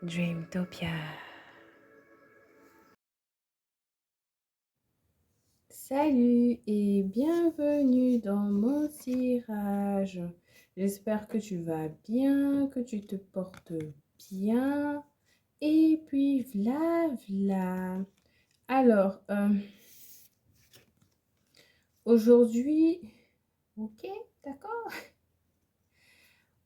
Dreamtopia. Salut et bienvenue dans mon tirage. J'espère que tu vas bien, que tu te portes bien. Et puis voilà. Alors, aujourd'hui, ok, d'accord.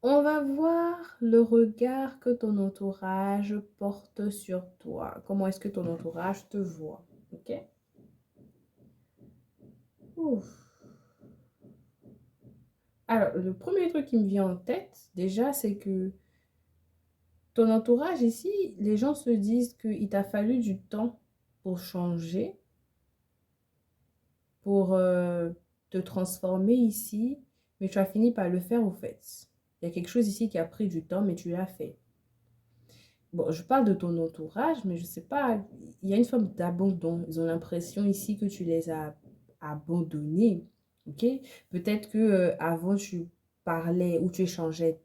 On va voir le regard que ton entourage porte sur toi. Comment est-ce que ton entourage te voit, ok? Ouf. Alors, le premier truc qui me vient en tête, déjà, c'est que ton entourage ici, les gens se disent qu'il t'a fallu du temps pour changer, pour te transformer ici, mais tu as fini par le faire au fait. Il y a quelque chose ici qui a pris du temps, mais tu l'as fait. Bon, je parle de ton entourage, mais je sais pas, il y a une forme d'abandon. Ils ont l'impression ici que tu les as abandonnés, ok? Peut-être que avant tu parlais ou tu échangeais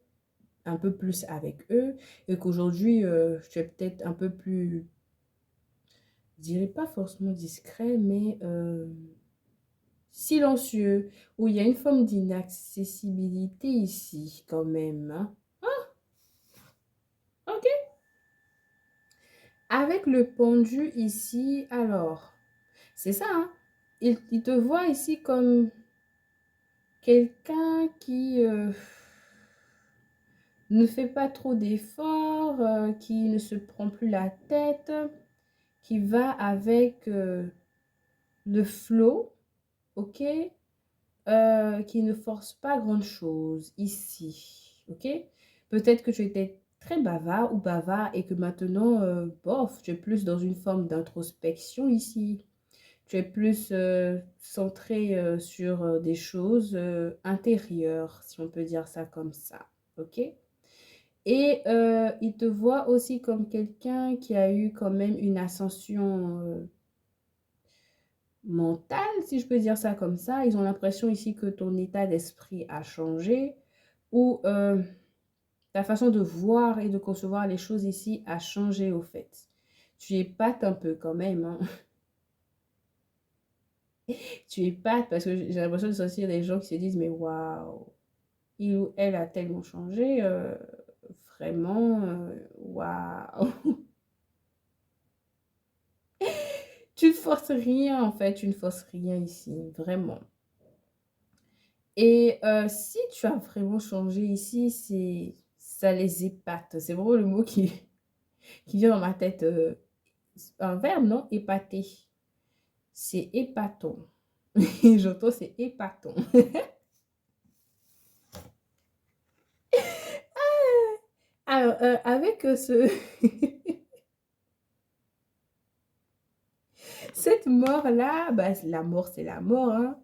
un peu plus avec eux et qu'aujourd'hui tu es peut-être un peu plus, je dirais pas forcément discret, mais silencieux, où il y a une forme d'inaccessibilité ici quand même, hein. Ok. Avec le pendu ici, alors, c'est ça, hein. Il te voit ici comme quelqu'un qui ne fait pas trop d'efforts, qui ne se prend plus la tête, qui va avec le flow, ok? Qui ne force pas grand-chose ici, ok? Peut-être que tu étais très bavard ou bavard et que maintenant, bof, tu es plus dans une forme d'introspection ici. Tu es plus centré sur des choses intérieures, si on peut dire ça comme ça, ok? Et il te voit aussi comme quelqu'un qui a eu quand même une ascension mentale, si je peux dire ça comme ça. Ils ont l'impression ici que ton état d'esprit a changé ou ta façon de voir et de concevoir les choses ici a changé au fait. Tu épates un peu quand même, hein. Tu épates parce que j'ai l'impression de sentir des gens qui se disent mais waouh, il ou elle a tellement changé, vraiment, waouh. Tu ne forces rien en fait, tu ne forces rien ici, vraiment. Et si tu as vraiment changé ici, ça les épate. C'est vraiment le mot qui vient dans ma tête. Un verbe, non? Épater. C'est épatant. J'entends, c'est épatant. Alors, avec cette mort-là, bah, la mort, c'est la mort, hein.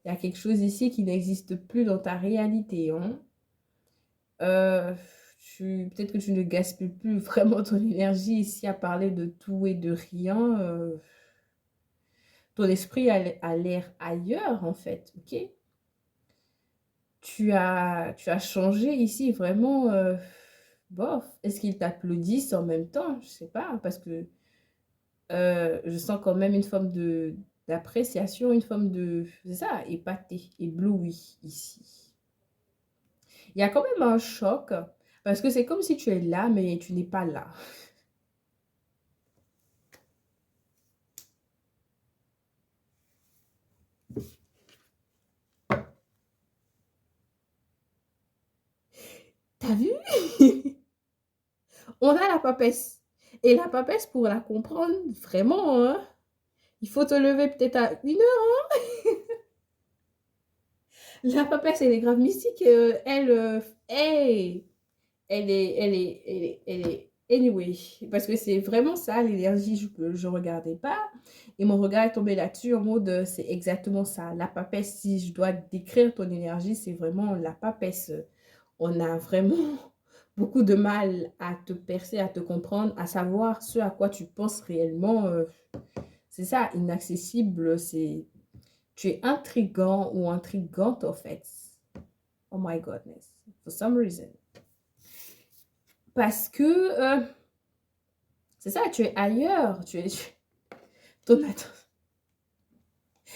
Il y a quelque chose ici qui n'existe plus dans ta réalité, hein. Euh, peut-être que tu ne gaspilles plus vraiment ton énergie ici à parler de tout et de rien. Ton esprit a l'air ailleurs, en fait, ok? Tu as changé ici, vraiment, bof. Est-ce qu'ils t'applaudissent en même temps? Je sais pas, parce que je sens quand même une forme d'appréciation, une forme de, c'est ça, épaté, ébloui ici. Il y a quand même un choc, parce que c'est comme si tu es là, mais tu n'es pas là. T'as vu? On a la papesse. Et la papesse, pour la comprendre, vraiment, hein, il faut te lever peut-être à 1 heure. La papesse, elle est grave mystique. Elle, hey, elle est, anyway. Parce que c'est vraiment ça, l'énergie, je regardais pas. Et mon regard est tombé là-dessus en mode, c'est exactement ça. La papesse, si je dois décrire ton énergie, c'est vraiment la papesse. On a vraiment beaucoup de mal à te percer, à te comprendre, à savoir ce à quoi tu penses réellement. C'est ça, inaccessible, c'est... Tu es intrigant ou intrigante, en fait. Oh my goodness. For some reason. Parce que c'est ça, tu es ailleurs. Ton attention.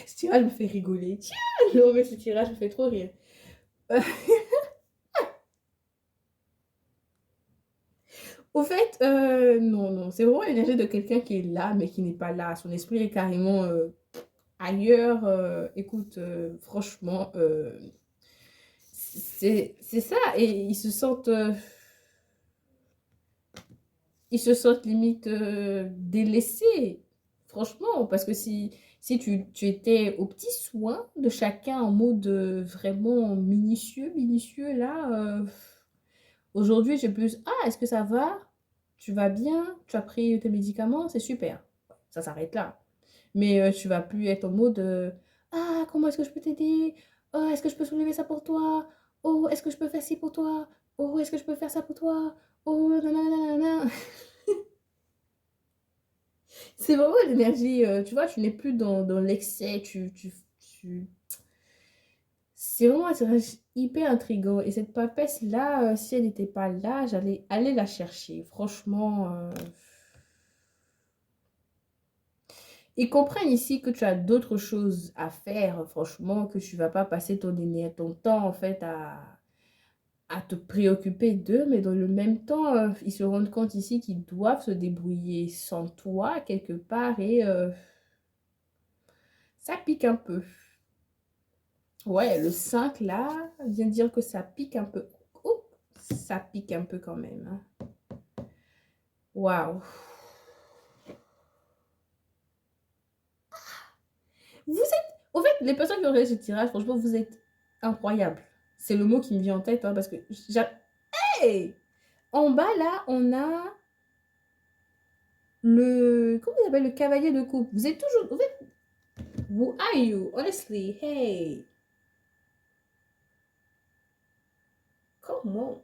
Ce tirage me fait rigoler. Tiens, non, mais ce tirage me fait trop rire. Au fait, non, non, c'est vraiment l'énergie de quelqu'un qui est là, mais qui n'est pas là. Son esprit est carrément ailleurs. Écoute, franchement, c'est ça. Et ils se sentent limite délaissés. Franchement, parce que si tu étais au petit soin de chacun en mode vraiment minutieux, minutieux, là, aujourd'hui, j'ai plus, ah, est-ce que ça va? Tu vas bien? Tu as pris tes médicaments? C'est super. Ça s'arrête là. Mais tu vas plus être en mode, ah, comment est-ce que je peux t'aider? Oh, est-ce que je peux soulever ça pour toi? Oh, est-ce que je peux faire ci pour toi? Oh, est-ce que je peux faire ça pour toi? Oh, nanana. C'est vraiment l'énergie, tu vois, tu n'es plus dans l'excès, tu... C'est vraiment un tirage hyper intriguant. Et cette papesse-là, si elle n'était pas là, j'allais aller la chercher. Franchement, ils comprennent ici que tu as d'autres choses à faire, franchement, que tu vas pas passer ton temps, en fait, à te préoccuper d'eux, mais dans le même temps, ils se rendent compte ici qu'ils doivent se débrouiller sans toi, quelque part, et ça pique un peu. Ouais, le 5 là, vient dire que ça pique un peu. Oh, ça pique un peu quand même, hein. Waouh. Vous êtes... Au fait, les personnes qui ont réussi ce tirage, franchement, vous êtes incroyables. C'est le mot qui me vient en tête, hein, parce que... Hey! En bas, là, on a le... Comment on appelle? Le cavalier de coupe. Vous êtes toujours... Vous êtes... Who are you? Honestly, hey. Come on.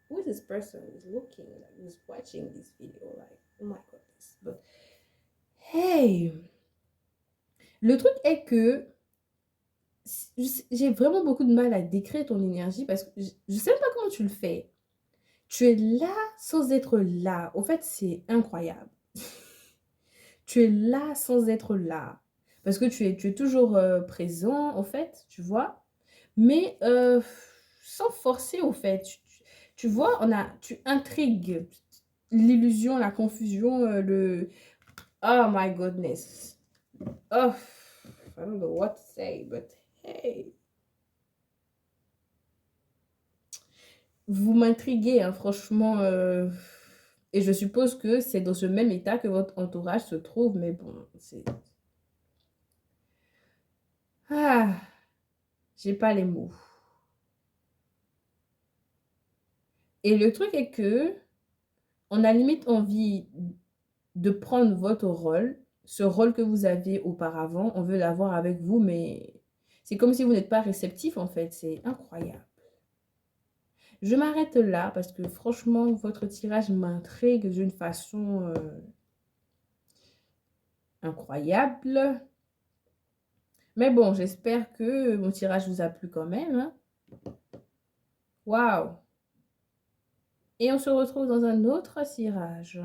Who is this person who's looking, like, who's watching this video? Like, oh my goodness. But, hey. Le truc est que j'ai vraiment beaucoup de mal à décrire ton énergie parce que je sais pas comment tu le fais. Tu es là sans être là. Au fait, c'est incroyable. Tu es là sans être là. Parce que tu es toujours présent, au fait, tu vois. Mais sans forcer, au fait. Tu vois, tu intrigues l'illusion, la confusion, le... Oh my goodness. Oh, I don't know what to say, but hey. Vous m'intriguez, hein, franchement. Et je suppose que c'est dans ce même état que votre entourage se trouve, mais bon, c'est... Ah, j'ai pas les mots. Et le truc est que on a limite envie de prendre votre rôle, ce rôle que vous aviez auparavant, on veut l'avoir avec vous, mais c'est comme si vous n'êtes pas réceptif en fait, c'est incroyable. Je m'arrête là parce que franchement, votre tirage m'intrigue d'une façon incroyable. Mais bon, j'espère que mon tirage vous a plu quand même, hein. Waouh! Et on se retrouve dans un autre tirage.